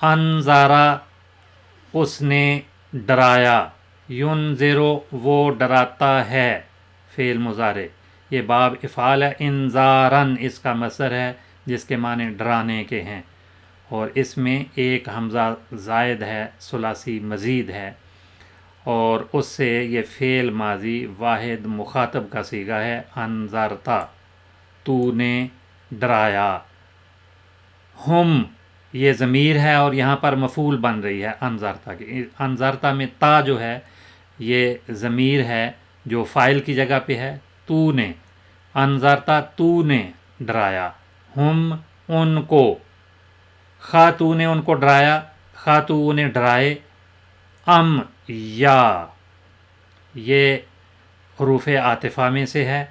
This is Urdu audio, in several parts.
انذارا اس نے ڈرایا، ینذرو وہ ڈراتا ہے، فعل مضارع، یہ باب افعال ہے، انذارن اس کا مصدر ہے جس کے معنی ڈرانے کے ہیں، اور اس میں ایک حمزہ زائد ہے، ثلاثی مزید ہے، اور اس سے یہ فعل ماضی واحد مخاطب کا صیغہ ہے، انذرتا تو نے ڈرایا، ہم یہ ضمیر ہے اور یہاں پر مفعول بن رہی ہے انذرتا کی، انذرتا میں تا جو ہے یہ ضمیر ہے جو فاعل کی جگہ پہ ہے، تو نے انذرتا تو نے ڈرایا، ہم ان کو، خواہ تو نے ان کو ڈرایا، خواہ تو انہیں ڈرائے، ام یا یہ حروف عاطفہ میں سے ہے،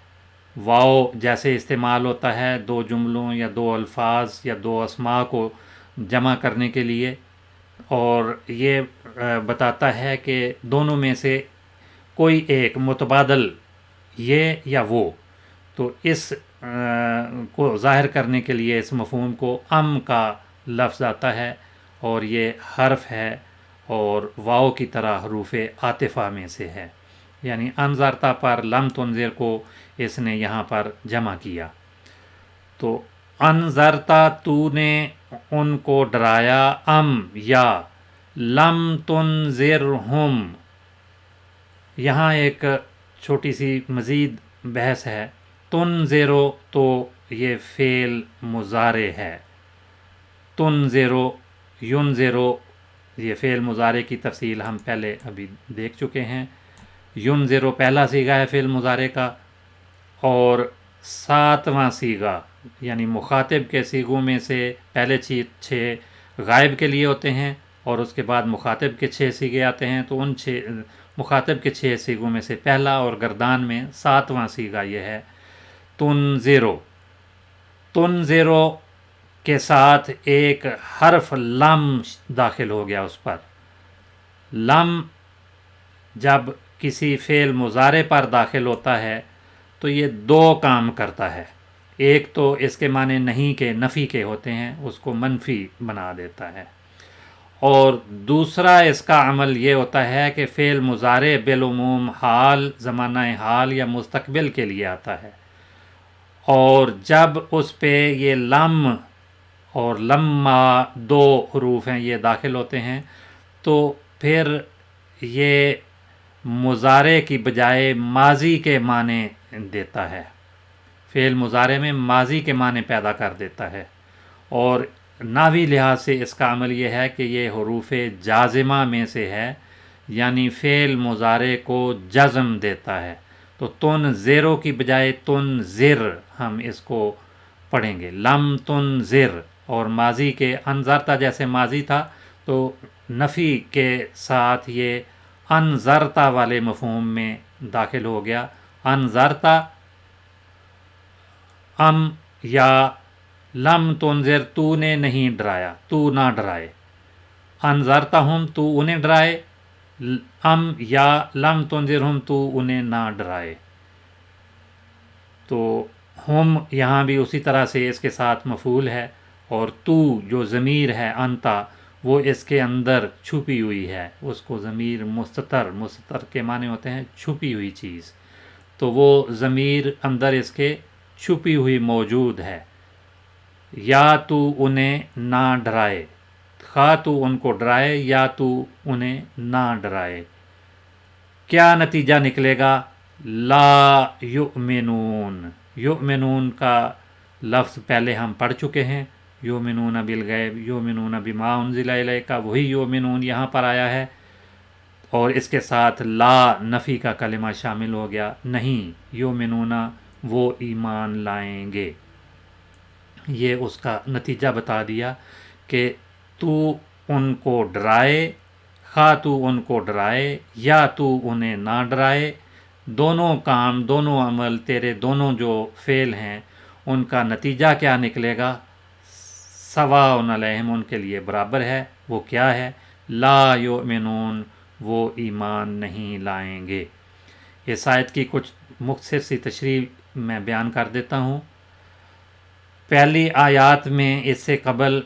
واو جیسے استعمال ہوتا ہے دو جملوں یا دو الفاظ یا دو اسماء کو جمع کرنے کے لیے، اور یہ بتاتا ہے کہ دونوں میں سے کوئی ایک متبادل یہ یا وہ، تو اس کو ظاہر کرنے کے لیے اس مفہوم کو ام کا لفظ آتا ہے، اور یہ حرف ہے اور واو کی طرح حروف عاطفہ میں سے ہے، یعنی انذرتا پر لم تنذر کو اس نے یہاں پر جمع کیا، تو انذرتا تو نے ان کو ڈرایا، ام یا لم تنذرہم، یہاں ایک چھوٹی سی مزید بحث ہے، تنذرو تو یہ فعل مضارع ہے، تنذرو ینذرو یہ فعل مضارع کی تفصیل ہم پہلے ابھی دیکھ چکے ہیں، ینذرو پہلا صیغہ ہے فعل مضارع کا، اور ساتواں صیغہ یعنی مخاطب کے صیغوں میں سے پہلے چھ غائب کے لیے ہوتے ہیں اور اس کے بعد مخاطب کے 6 صیغے آتے ہیں، تو ان مخاطب کے 6 صیغوں میں سے پہلا اور گردان میں 7واں صیغہ یہ ہے تنذرو، تنذرو کے ساتھ ایک حرف لم داخل ہو گیا اس پر، لم جب کسی فعل مضارع پر داخل ہوتا ہے تو یہ 2 کام کرتا ہے، ایک تو اس کے معنی نہیں کے نفی کے ہوتے ہیں، اس کو منفی بنا دیتا ہے، اور دوسرا اس کا عمل یہ ہوتا ہے کہ فعل مضارع بالعموم حال، زمانہ حال یا مستقبل کے لیے آتا ہے، اور جب اس پہ یہ لم اور لما 2 حروف ہیں یہ داخل ہوتے ہیں تو پھر یہ مضارع کی بجائے ماضی کے معنی دیتا ہے، فعل مضارع میں ماضی کے معنی پیدا کر دیتا ہے، اور نحوی لحاظ سے اس کا عمل یہ ہے کہ یہ حروف جازمہ میں سے ہے، یعنی فعل مضارع کو جزم دیتا ہے، تو تنذرو کی بجائے تنذر ہم اس کو پڑھیں گے، لم تنذر، اور ماضی کے انذرتا جیسے ماضی تھا تو نفی کے ساتھ یہ انذرتا والے مفہوم میں داخل ہو گیا، انذرتا ام یا لم تنذر تو نے نہیں ڈرایا، تو نہ ڈرائے، انذرتا ہم تو انہیں ڈرائے، ام یا لم تنذر ہم تو انہیں نہ ڈرائے، تو ہم یہاں بھی اسی طرح سے اس کے ساتھ مفعول ہے، اور تو جو ضمیر ہے انتا وہ اس کے اندر چھپی ہوئی ہے، اس کو ضمیر مستتر کے معنی ہوتے ہیں چھپی ہوئی چیز، تو وہ ضمیر اندر اس کے چھپی ہوئی موجود ہے، یا تو انہیں نہ ڈرائے، خواہ تو ان کو ڈرائے یا تو انہیں نہ ڈرائے، کیا نتیجہ نکلے گا، لا یؤمنون، یؤمنون کا لفظ پہلے ہم پڑھ چکے ہیں، یؤمنون بالغیب، یؤمنون بما انزل الیک، وہی یؤمنون یہاں پر آیا ہے، اور اس کے ساتھ لا نفی کا کلمہ شامل ہو گیا، نہیں یؤمنون وہ ایمان لائیں گے، یہ اس کا نتیجہ بتا دیا کہ تو ان کو ڈرائے، خواہ تو ان کو ڈرائے یا تو انہیں نہ ڈرائے، دونوں کام، دونوں عمل، تیرے دونوں جو فعل ہیں ان کا نتیجہ کیا نکلے گا، سواء علیہم ان کے لیے برابر ہے، وہ کیا ہے، لا یؤمنون وہ ایمان نہیں لائیں گے۔ اس آیت کی کچھ مختصر سی تشریح میں بیان کر دیتا ہوں۔ پہلی آیات میں اس سے قبل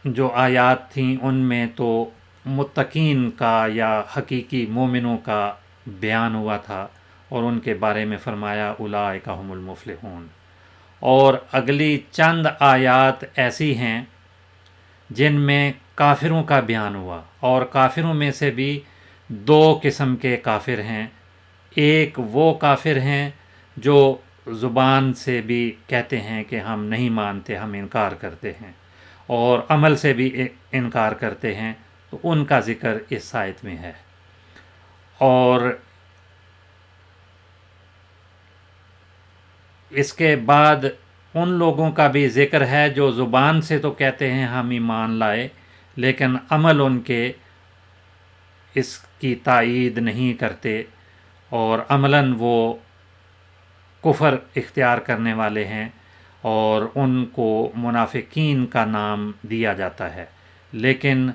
جو آیات تھیں ان میں تو متقین کا یا حقیقی مومنوں کا بیان ہوا تھا، اور ان کے بارے میں فرمایا اولئک ھم المفلحون۔ اور اگلی چند آیات ایسی ہیں جن میں کافروں کا بیان ہوا، اور کافروں میں سے بھی دو قسم کے کافر ہیں۔ ایک وہ کافر ہیں جو زبان سے بھی کہتے ہیں کہ ہم نہیں مانتے، ہم انکار کرتے ہیں، اور عمل سے بھی انکار کرتے ہیں، تو ان کا ذکر اس آیت میں ہے۔ اور اس کے بعد ان لوگوں کا بھی ذکر ہے جو زبان سے تو کہتے ہیں ہم ایمان لائے، لیکن عمل ان کے اس کی تائید نہیں کرتے، اور عملاً وہ کفر اختیار کرنے والے ہیں، اور ان کو منافقین کا نام دیا جاتا ہے۔ لیکن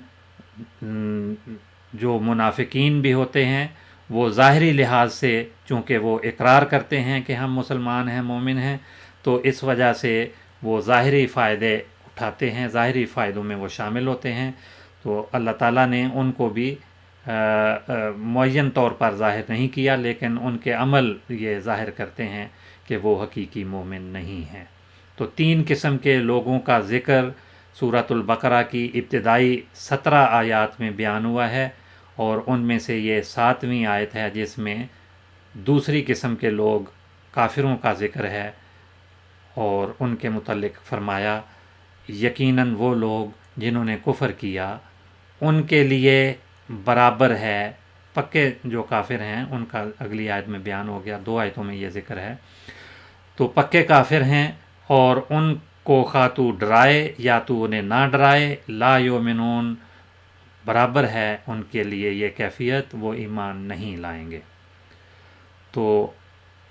جو منافقین بھی ہوتے ہیں وہ ظاہری لحاظ سے چونکہ وہ اقرار کرتے ہیں کہ ہم مسلمان ہیں، مومن ہیں، تو اس وجہ سے وہ ظاہری فائدے اٹھاتے ہیں، ظاہری فائدوں میں وہ شامل ہوتے ہیں، تو اللہ تعالیٰ نے ان کو بھی معین طور پر ظاہر نہیں کیا، لیکن ان کے عمل یہ ظاہر کرتے ہیں کہ وہ حقیقی مومن نہیں ہیں۔ تو تین قسم کے لوگوں کا ذکر سورۃ البقرہ کی ابتدائی 17 آیات میں بیان ہوا ہے، اور ان میں سے یہ 7ویں آیت ہے جس میں دوسری قسم کے لوگ کافروں کا ذکر ہے، اور ان کے متعلق فرمایا یقیناً وہ لوگ جنہوں نے کفر کیا ان کے لیے برابر ہے، پکے جو کافر ہیں ان کا اگلی آیت میں بیان ہو گیا، 2 آیتوں میں یہ ذکر ہے، تو پکے کافر ہیں، اور ان کو خواہ تو ڈرائے یا تو انہیں نہ ڈرائے، لا یؤمنون، برابر ہے ان کے لیے یہ کیفیت، وہ ایمان نہیں لائیں گے۔ تو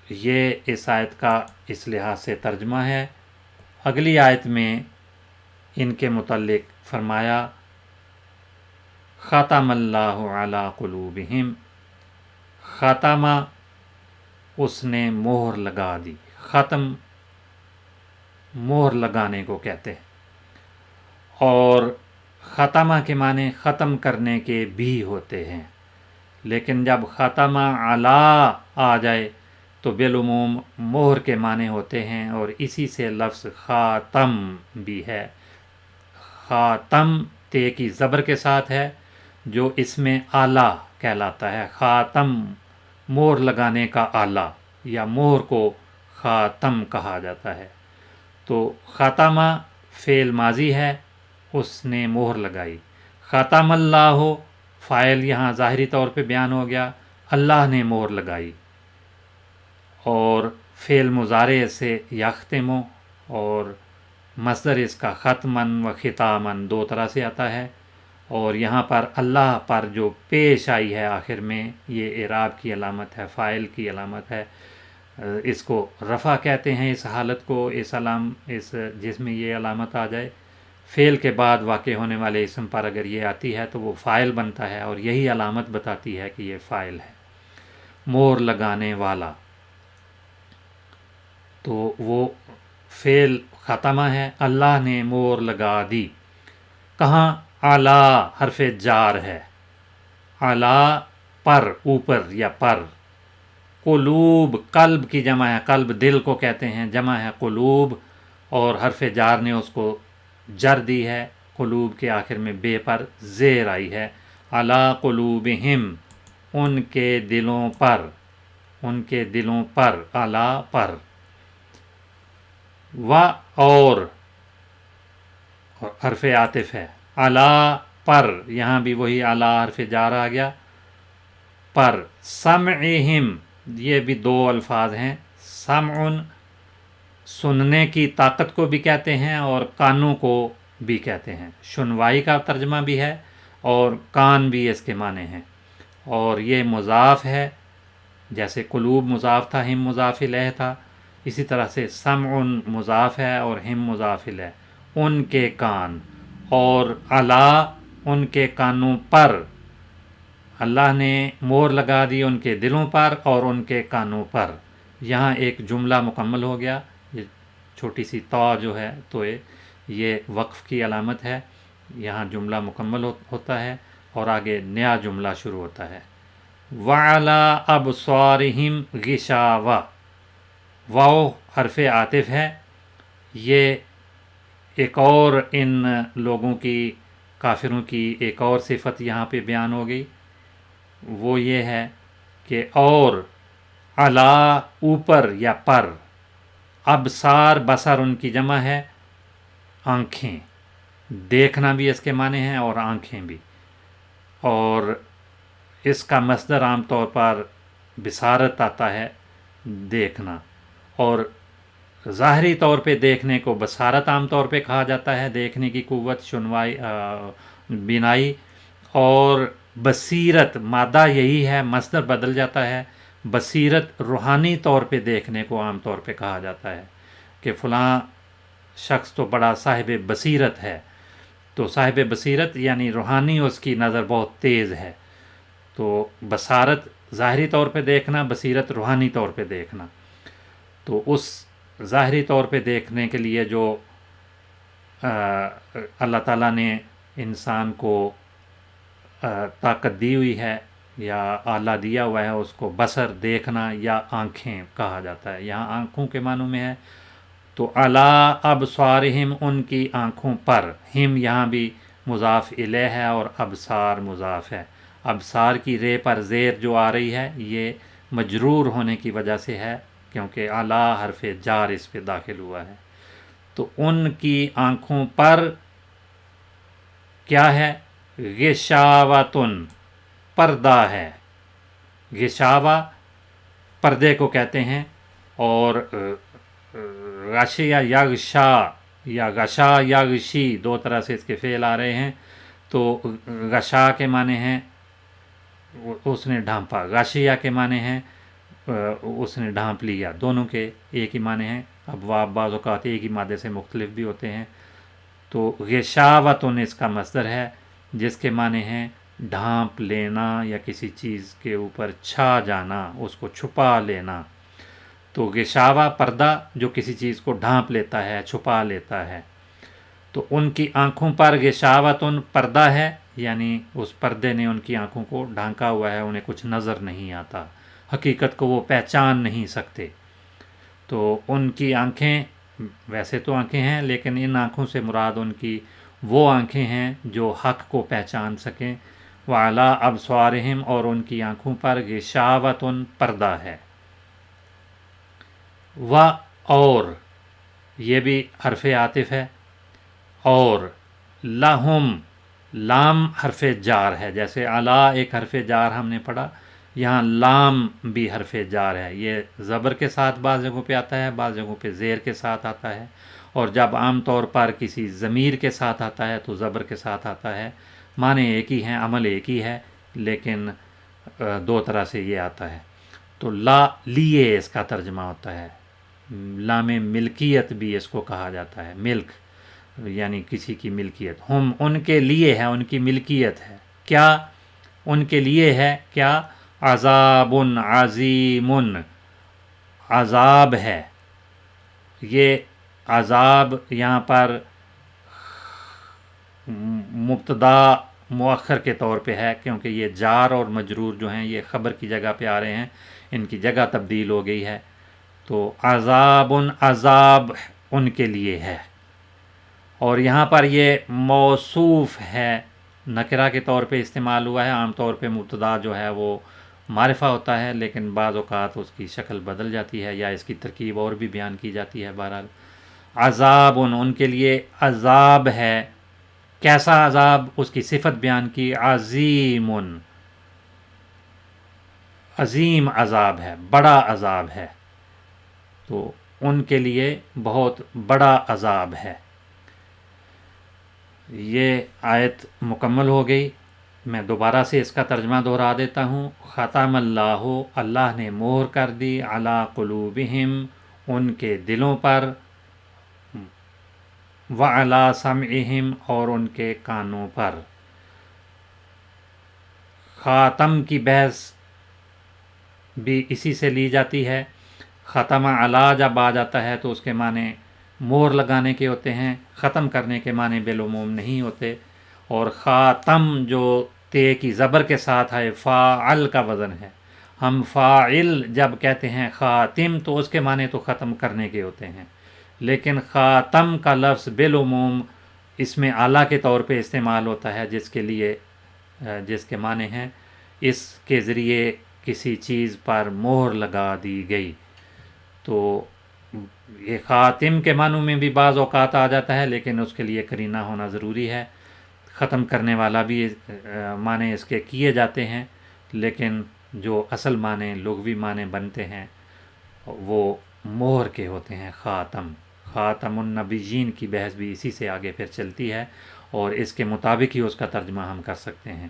یہ اس آیت کا اس لحاظ سے ترجمہ ہے۔ اگلی آیت میں ان کے متعلق فرمایا ختم اللہ علی قلوبہم، خاتمہ اس نے مہر لگا دی، ختم مہر لگانے کو کہتے ہیں، اور ختمہ کے معنی ختم کرنے کے بھی ہوتے ہیں، لیکن جب ختمہ علی آ جائے تو بالعموم مہر کے معنی ہوتے ہیں، اور اسی سے لفظ خاتم بھی ہے۔ خاتم تے کی زبر کے ساتھ ہے جو اس میں آلہ کہلاتا ہے، خاتم مہر لگانے کا آلہ، یا مہر کو خاتم کہا جاتا ہے۔ تو خاتمہ فعل ماضی ہے، اس نے مہر لگائی، ختم اللہ فاعل یہاں ظاہری طور پہ بیان ہو گیا، اللہ نے مہر لگائی، اور فعل مضارع سے یختم، اور مصدر اس کا ختمن و ختامن 2 طرح سے آتا ہے، اور یہاں پر اللہ پر جو پیش آئی ہے آخر میں، یہ اعراب کی علامت ہے، فاعل کی علامت ہے، اس کو رفع کہتے ہیں اس حالت کو، اس جس میں یہ علامت آ جائے، فعل کے بعد واقع ہونے والے اسم پر اگر یہ آتی ہے تو وہ فاعل بنتا ہے، اور یہی علامت بتاتی ہے کہ یہ فاعل ہے، مہر لگانے والا۔ تو وہ فعل ختمہ ہے، اللہ نے مہر لگا دی، کہاں؟ اعلیٰ حرف جار ہے، اعلیٰ پر، اوپر یا پر، قلوب قلب کی جمع ہے، قلب دل کو کہتے ہیں، جمع ہے قلوب، اور حرف جار نے اس کو جر دی ہے، قلوب کے آخر میں بے پر زیر آئی ہے، علی قلوبہم، ان کے دلوں پر، ان کے دلوں پر، اعلی پر، و اور حرف عاطف ہے، علی پر، یہاں بھی وہی اعلی حرف جار آ گیا، پر، سمعہم، یہ بھی 2 الفاظ ہیں، سمع سننے کی طاقت کو بھی کہتے ہیں اور کانوں کو بھی کہتے ہیں، شنوائی کا ترجمہ بھی ہے اور کان بھی اس کے معنی ہیں، اور یہ مضاف ہے، جیسے قلوب مضاف تھا، ہم مضاف الیہ تھا، اسی طرح سے سمع مضاف ہے اور ہم مضاف الیہ، ان کے کان، اور علی ان کے کانوں پر، اللہ نے مہر لگا دی ان کے دلوں پر اور ان کے کانوں پر، یہاں ایک جملہ مکمل ہو گیا، یہ چھوٹی سی تو جو ہے تو یہ وقف کی علامت ہے، یہاں جملہ مکمل ہوتا ہے اور آگے نیا جملہ شروع ہوتا ہے. وَعَلَىٰ أَبْصَارِهِمْ غِشَاوَةٌ. واو حرف عاطف ہے. یہ ایک اور ان لوگوں کی کافروں کی ایک اور صفت یہاں پہ بیان ہو گئی. وہ یہ ہے کہ اور علا اوپر یا پر، ابصار بصر ان کی جمع ہے، آنکھیں، دیکھنا بھی اس کے معنی ہیں اور آنکھیں بھی. اور اس کا مصدر عام طور پر بصارت آتا ہے، دیکھنا. اور ظاہری طور پہ دیکھنے کو بصارت عام طور پہ کہا جاتا ہے، دیکھنے کی قوت، شنوائی، بینائی. اور بصیرت مادہ یہی ہے، مصدر بدل جاتا ہے. بصیرت روحانی طور پہ دیکھنے کو عام طور پہ کہا جاتا ہے کہ فلاں شخص تو بڑا صاحب بصیرت ہے. تو صاحب بصیرت یعنی روحانی اس کی نظر بہت تیز ہے. تو بصارت ظاہری طور پہ دیکھنا، بصیرت روحانی طور پہ دیکھنا. تو اس ظاہری طور پہ دیکھنے کے لیے جو اللہ تعالیٰ نے انسان کو طاقت دی ہوئی ہے یا آلہ دیا ہوا ہے، اس کو بصر دیکھنا یا آنکھیں کہا جاتا ہے. یہاں آنکھوں کے معنوں میں ہے. تو علی ابصارہم ان کی آنکھوں پر، ہم یہاں بھی مضاف الیہ ہے اور ابصار مضاف ہے. ابصار کی رے پر زیر جو آ رہی ہے یہ مجرور ہونے کی وجہ سے ہے کیونکہ علی حرف جار اس پہ داخل ہوا ہے. تو ان کی آنکھوں پر کیا ہے؟ غشاوتن، پردہ ہے. غشاوہ پردے کو کہتے ہیں. اور غشیہ یغشا یا غشا یغشی دو طرح سے اس کے فعل آ رہے ہیں. تو غشا کے معنی ہیں اس نے ڈھانپا، غشیہ کے معنی ہیں اس نے ڈھانپ لیا. دونوں کے ایک ہی معنی ہیں. ابواب بعض اوقات ایک ہی مادے سے مختلف بھی ہوتے ہیں. تو غشاوتن اس کا مصدر ہے جس کے معنی ہیں ڈھانپ لینا یا کسی چیز کے اوپر چھا جانا، اس کو چھپا لینا. تو غشاوہ پردہ جو کسی چیز کو ڈھانپ لیتا ہے، چھپا لیتا ہے. تو ان کی آنکھوں پر غشاوتن پردہ ہے، یعنی اس پردے نے ان کی آنکھوں کو ڈھانکا ہوا ہے، انہیں کچھ نظر نہیں آتا، حقیقت کو وہ پہچان نہیں سکتے. تو ان کی آنکھیں ویسے تو آنکھیں ہیں لیکن ان آنکھوں سے مراد ان کی وہ آنکھیں ہیں جو حق کو پہچان سکیں. وعلی ابصارہم اور ان کی آنکھوں پر غشاوتن پردہ ہے. اور یہ بھی حرف عاطف ہے. اور لہم، لام حرف جار ہے. جیسے علی ایک حرف جار ہم نے پڑھا، یہاں لام بھی حرف جار ہے. یہ زبر کے ساتھ بعض جگہوں پہ آتا ہے، بعض جگہوں پہ زیر کے ساتھ آتا ہے. اور جب عام طور پر کسی ضمیر کے ساتھ آتا ہے تو زبر کے ساتھ آتا ہے. معنی ایک ہی ہیں، عمل ایک ہی ہے، لیکن دو طرح سے یہ آتا ہے. تو لا لیے اس کا ترجمہ ہوتا ہے. لام ملکیت بھی اس کو کہا جاتا ہے، ملک یعنی کسی کی ملکیت. ہم ان کے لیے ہے، ان کی ملکیت ہے. کیا ان کے لیے ہے؟ کیا؟ عذاب عظیم، عذاب ہے. یہ عذاب یہاں پر مبتدا مؤخر کے طور پہ ہے کیونکہ یہ جار اور مجرور جو ہیں یہ خبر کی جگہ پہ آ رہے ہیں، ان کی جگہ تبدیل ہو گئی ہے. تو عذاب، عذاب ان کے لیے ہے. اور یہاں پر یہ موصوف ہے، نکرہ کے طور پہ استعمال ہوا ہے. عام طور پہ مبتدا جو ہے وہ معرفہ ہوتا ہے لیکن بعض اوقات اس کی شکل بدل جاتی ہے یا اس کی ترکیب اور بھی بیان کی جاتی ہے. بہرحال عذاب ان کے لیے عذاب ہے. کیسا عذاب؟ اس کی صفت بیان کی، عظیم، عظیم عذاب ہے، بڑا عذاب ہے. تو ان کے لیے بہت بڑا عذاب ہے. یہ آیت مکمل ہو گئی. میں دوبارہ سے اس کا ترجمہ دہرا دیتا ہوں. ختم اللہ، اللہ نے مہر کر دی، علی قلوبہم ان کے دلوں پر، وعلی سمعہم اور ان کے کانوں پر. خاتم کی بحث بھی اسی سے لی جاتی ہے. ختم علی جب آ جاتا ہے تو اس کے معنی مہر لگانے کے ہوتے ہیں، ختم کرنے کے معنی بالعموم نہیں ہوتے. اور خاتم جو تے کی زبر کے ساتھ ہے فاعل کا وزن ہے. ہم فاعل جب کہتے ہیں خاتم تو اس کے معنی تو ختم کرنے کے ہوتے ہیں، لیکن خاتم کا لفظ بالعموم اس میں اعلیٰ کے طور پہ استعمال ہوتا ہے، جس کے معنی ہیں اس کے ذریعے کسی چیز پر مہر لگا دی گئی. تو یہ خاتم کے معنوں میں بھی بعض اوقات آ جاتا ہے، لیکن اس کے لیے قرینہ ہونا ضروری ہے. ختم کرنے والا بھی معنی اس کے کیے جاتے ہیں، لیکن جو اصل معنی لغوی معنی بنتے ہیں وہ مہر کے ہوتے ہیں. خاتم النبیین کی بحث بھی اسی سے آگے پھر چلتی ہے، اور اس کے مطابق ہی اس کا ترجمہ ہم کر سکتے ہیں.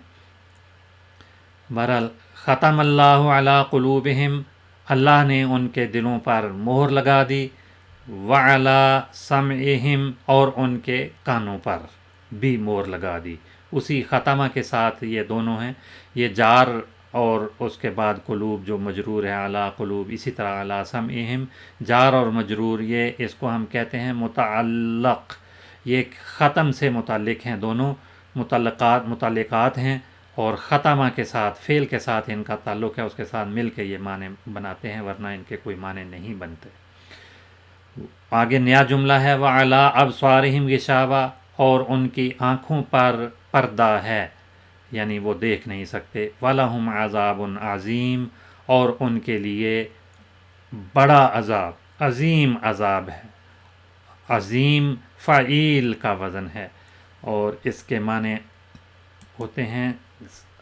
بہرحال ختم اللہ علی قلوبہم، اللہ نے ان کے دلوں پر مہر لگا دی، وعلی سمعہم، اور ان کے کانوں پر بھی مہر لگا دی. اسی ختمہ کے ساتھ یہ دونوں ہیں، یہ جار اور اس کے بعد قلوب جو مجرور ہے علی قلوب، اسی طرح علی سمعہم جار اور مجرور، یہ اس کو ہم کہتے ہیں متعلق. یہ ختم سے متعلق ہیں، دونوں متعلقات ہیں، اور ختمہ کے ساتھ فعل کے ساتھ ان کا تعلق ہے، اس کے ساتھ مل کے یہ معنی بناتے ہیں، ورنہ ان کے کوئی معنی نہیں بنتے. آگے نیا جملہ ہے وَعَلَىٰ أَبْصَارِهِمْ غِشَاوَةٌ، اور ان کی آنکھوں پر پردہ ہے، یعنی وہ دیکھ نہیں سکتے. وَلَهُمْ عَذَابٌ عَظِيمٌ، اور ان کے لیے بڑا عذاب، عظیم عذاب ہے. عظیم فعیل کا وزن ہے، اور اس کے معنی ہوتے ہیں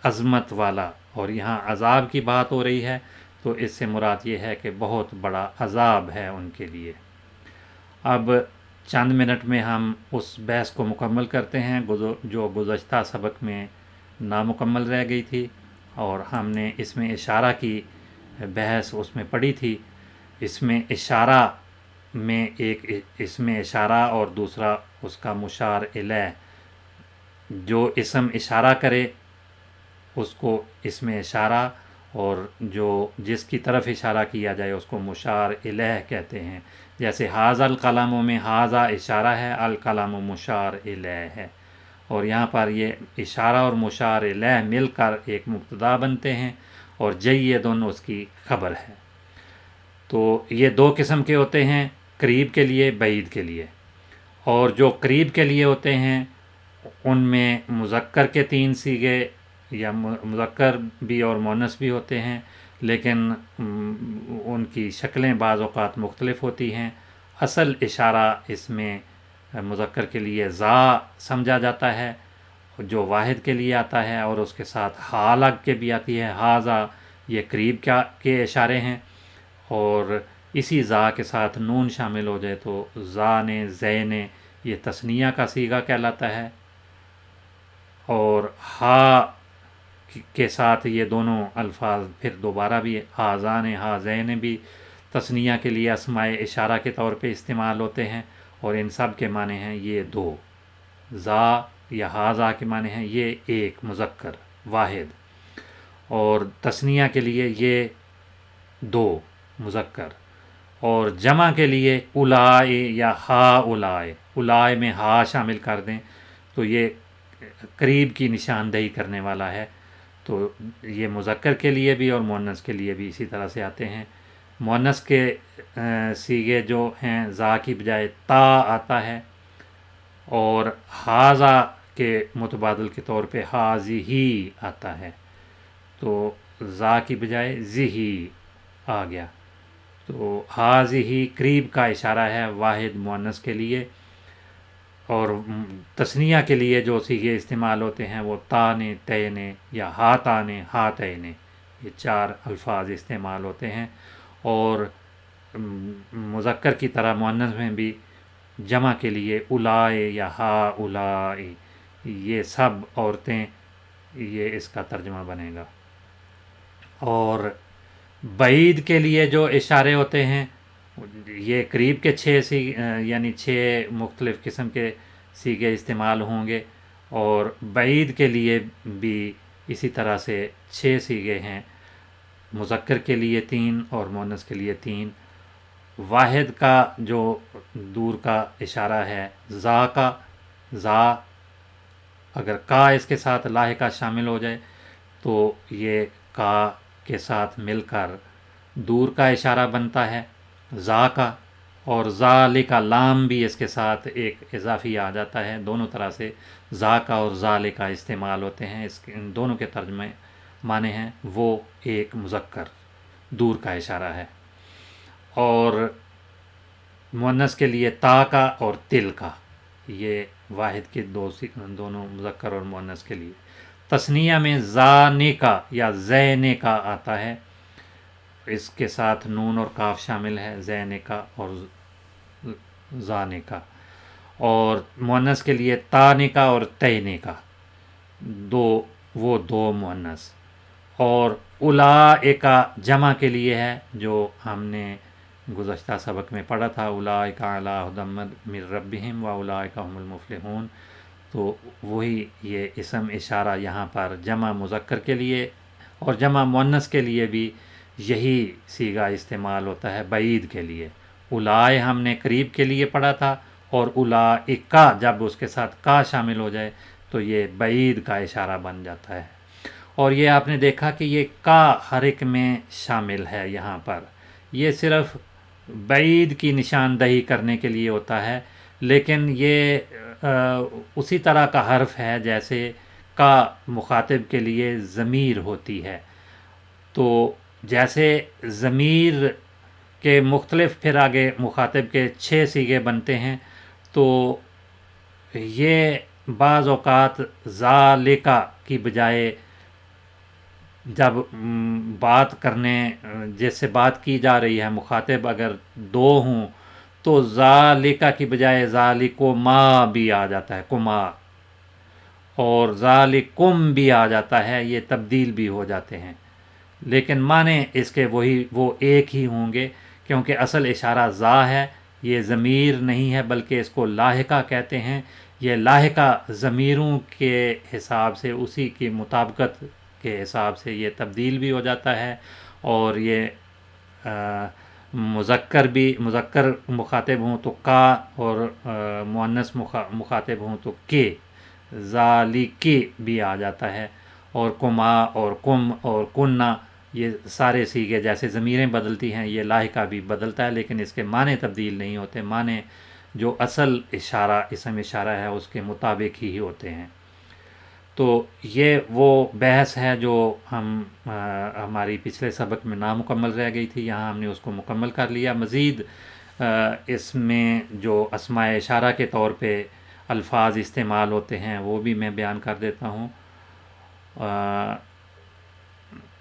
عظمت والا، اور یہاں عذاب کی بات ہو رہی ہے تو اس سے مراد یہ ہے کہ بہت بڑا عذاب ہے ان کے لیے. اب چند منٹ میں ہم اس بحث کو مکمل کرتے ہیں جو گزشتہ سبق میں نامکمل رہ گئی تھی، اور ہم نے اس میں اشارہ کی بحث اس میں پڑھی تھی. اس میں اشارہ میں ایک اس میں اشارہ اور دوسرا اس کا مشار الیہ. جو اسم اشارہ کرے اس کو اسم اشارہ، اور جس کی طرف اشارہ کیا جائے اس کو مشار الیہ کہتے ہیں. جیسے حاذا القلم میں حاذا اشارہ ہے، القلم مشار الیہ ہے، اور یہاں پر یہ اشارہ اور مشار الیہ مل کر ایک مبتدا بنتے ہیں، اور جید اس کی خبر ہے. تو یہ دو قسم کے ہوتے ہیں، قریب کے لیے، بعید کے لیے. اور جو قریب کے لیے ہوتے ہیں ان میں مذکر کے 3 صیغے، یا مذکر بھی اور مؤنث بھی ہوتے ہیں، لیکن ان کی شکلیں بعض اوقات مختلف ہوتی ہیں. اصل اشارہ اس میں مذکر کے لیے ذا سمجھا جاتا ہے، جو واحد کے لیے آتا ہے، اور اس کے ساتھ ہا لگ کے بھی آتی ہے. ہاذا یہ قریب کے اشارے ہیں، اور اسی ذا کے ساتھ نون شامل ہو جائے تو ذا نے زے نے یہ تثنیہ کا صیغہ کہلاتا ہے. اور ہا کے ساتھ یہ دونوں الفاظ پھر دوبارہ بھی ہاذان ہاذین بھی تثنیہ کے لیے اسماء اشارہ کے طور پہ استعمال ہوتے ہیں، اور ان سب کے معنی ہیں یہ دو. ذا یا ہاذا کے معنی ہیں یہ ایک مذکر واحد، اور تثنیہ کے لیے یہ دو مذکر، اور جمع کے لیے اولائے یا ہا اولائے. اولائے میں ہا شامل کر دیں تو یہ قریب کی نشاندہی کرنے والا ہے. تو یہ مذکر کے لیے بھی اور مؤنث کے لیے بھی اسی طرح سے آتے ہیں. مؤنث کے صیغے جو ہیں ذا کی بجائے تا آتا ہے، اور ہاذا کے متبادل کے طور پہ ہازہی آتا ہے، تو ذا کی بجائے زہی آ گیا. تو ہازہی قریب کا اشارہ ہے واحد مؤنث کے لیے. اور تثنیہ کے لیے جو صیغے استعمال ہوتے ہیں وہ تا نے تے نے یا ہا تا نے ہا تے نے، یہ 4 الفاظ استعمال ہوتے ہیں. اور مذکر کی طرح مؤنث میں بھی جمع کے لیے اولائے یا ہا اولائے، یہ سب عورتیں، یہ اس کا ترجمہ بنے گا. اور بعید کے لیے جو اشارے ہوتے ہیں یہ قریب کے 6 مختلف قسم کے صیغے استعمال ہوں گے، اور بعید کے لیے بھی اسی طرح سے 6 صیغے ہیں، مذکر کے لیے 3 اور مؤنث کے لیے 3. واحد کا جو دور کا اشارہ ہے ذا کا، ذا اگر کا اس کے ساتھ لاحقہ شامل ہو جائے تو یہ کا کے ساتھ مل کر دور کا اشارہ بنتا ہے، زا کا، اور ذالک لام بھی اس کے ساتھ ایک اضافی آ جاتا ہے، دونوں طرح سے زا کا اور ذالک استعمال ہوتے ہیں، ان دونوں کے ترجمے معنی ہیں وہ ایک مذکر دور کا اشارہ ہے۔ اور مؤنث کے لیے تا کا اور تل کا، یہ واحد کے دونوں مذکر اور مؤنث کے لیے۔ تثنیہ میں زانے کا یا زینے کا آتا ہے، اس کے ساتھ نون اور کاف شامل ہے، زینے کا اور زانے کا۔ اور مؤنث کے لیے تانے کا اور تینے کا، وہ دو مؤنث۔ اور اولئک جمع کے لیے ہے، جو ہم نے گزشتہ سبق میں پڑھا تھا، اولئک علی ھدی من ربہم واولئک ھم المفلحون، تو وہی یہ اسم اشارہ یہاں پر جمع مذکر کے لیے اور جمع مؤنث کے لیے بھی یہی صیغہ استعمال ہوتا ہے بعید کے لیے۔ اولائے ہم نے قریب کے لیے پڑھا تھا، اور اولئک جب اس کے ساتھ کا شامل ہو جائے تو یہ بعید کا اشارہ بن جاتا ہے۔ اور یہ آپ نے دیکھا کہ یہ کا ہر ایک میں شامل ہے، یہاں پر یہ صرف بعید کی نشاندہی کرنے کے لیے ہوتا ہے، لیکن یہ اسی طرح کا حرف ہے جیسے کا مخاطب کے لیے ضمیر ہوتی ہے۔ تو جیسے ضمیر کے مختلف پھر آگے مخاطب کے 6 صیغے بنتے ہیں، تو یہ بعض اوقات ذالکا کی بجائے جب بات کرنے جس سے بات کی جا رہی ہے مخاطب اگر 2 ہوں تو ذالکا کی بجائے ذالکما بھی آ جاتا ہے، کما، اور ذالکم بھی آ جاتا ہے، یہ تبدیل بھی ہو جاتے ہیں، لیکن معنی اس کے وہ ایک ہی ہوں گے، کیونکہ اصل اشارہ ذا ہے، یہ ضمیر نہیں ہے بلکہ اس کو لاحقہ کہتے ہیں۔ یہ لاحقہ ضمیروں کے حساب سے، اسی کی مطابقت کے حساب سے یہ تبدیل بھی ہو جاتا ہے، اور یہ مذکر مخاطب ہوں تو کا، اور مؤنث مخاطب ہوں تو کے، ذالکی بھی آ جاتا ہے، اور کما اور کم اور کننا، یہ سارے صیغے جیسے ضمیریں بدلتی ہیں یہ لاحقہ بھی بدلتا ہے، لیکن اس کے معنی تبدیل نہیں ہوتے، معنی جو اصل اشارہ اسم اشارہ ہے اس کے مطابق ہی ہوتے ہیں۔ تو یہ وہ بحث ہے جو ہماری پچھلے سبق میں نامکمل رہ گئی تھی، یہاں ہم نے اس کو مکمل کر لیا۔ مزید اس میں جو اسماء اشارہ کے طور پہ الفاظ استعمال ہوتے ہیں وہ بھی میں بیان کر دیتا ہوں۔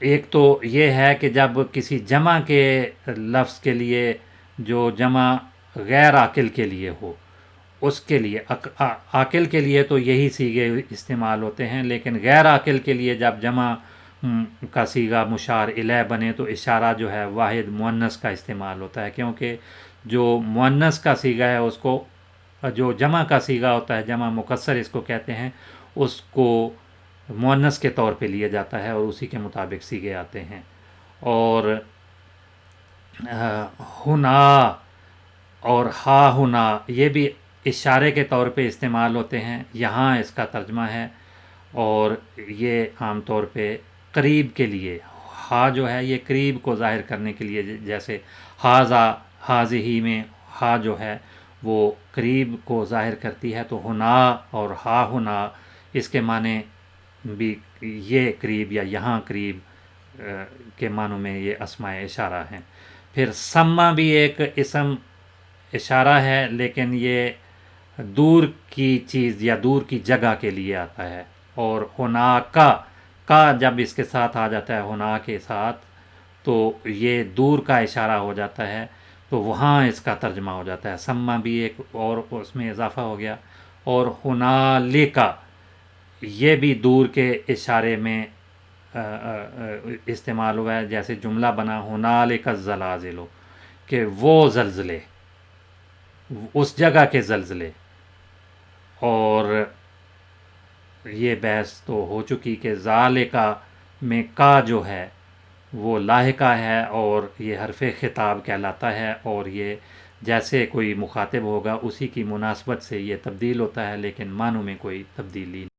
ایک تو یہ ہے کہ جب کسی جمع کے لفظ کے لیے جو جمع غیر عاقل کے لیے ہو، اس کے لیے عاقل کے لیے تو یہی صیغے استعمال ہوتے ہیں، لیکن غیر عاقل کے لیے جب جمع کا صیغہ مشار الیہ بنے تو اشارہ جو ہے واحد مؤنث کا استعمال ہوتا ہے، کیونکہ جو مؤنث کا صیغہ ہے اس کو، جو جمع کا صیغہ ہوتا ہے جمع مکسر اس کو کہتے ہیں، اس کو مؤنث کے طور پہ لیا جاتا ہے اور اسی کے مطابق صیغے آتے ہیں۔ اور ہنا اور ہا ہنا یہ بھی اشارے کے طور پہ استعمال ہوتے ہیں، یہاں اس کا ترجمہ ہے، اور یہ عام طور پہ قریب کے لیے، ہا جو ہے یہ قریب کو ظاہر کرنے کے لیے، جیسے ہاذا ہاذہی میں ہا جو ہے وہ قریب کو ظاہر کرتی ہے، تو ہنا اور ہا ہنا اس کے معنی بھی یہ قریب یا یہاں قریب کے معنوں میں یہ اسماء اشارہ ہیں۔ پھر سما بھی ایک اسم اشارہ ہے، لیکن یہ دور کی چیز یا دور کی جگہ کے لیے آتا ہے، اور کا جب اس کے ساتھ آ جاتا ہے ہونا کے ساتھ تو یہ دور کا اشارہ ہو جاتا ہے، تو وہاں اس کا ترجمہ ہو جاتا ہے۔ سما بھی ایک اور اس میں اضافہ ہو گیا، اور ہنالکا یہ بھی دور کے اشارے میں استعمال ہوا ہے، جیسے جملہ بنا ہنالک الزلازل، کہ وہ زلزلے، اس جگہ کے زلزلے۔ اور یہ بحث تو ہو چکی کہ ذالکا میں کا جو ہے وہ لاحقہ ہے اور یہ حرف خطاب کہلاتا ہے، اور یہ جیسے کوئی مخاطب ہوگا اسی کی مناسبت سے یہ تبدیل ہوتا ہے، لیکن معنوں میں کوئی تبدیلی نہیں۔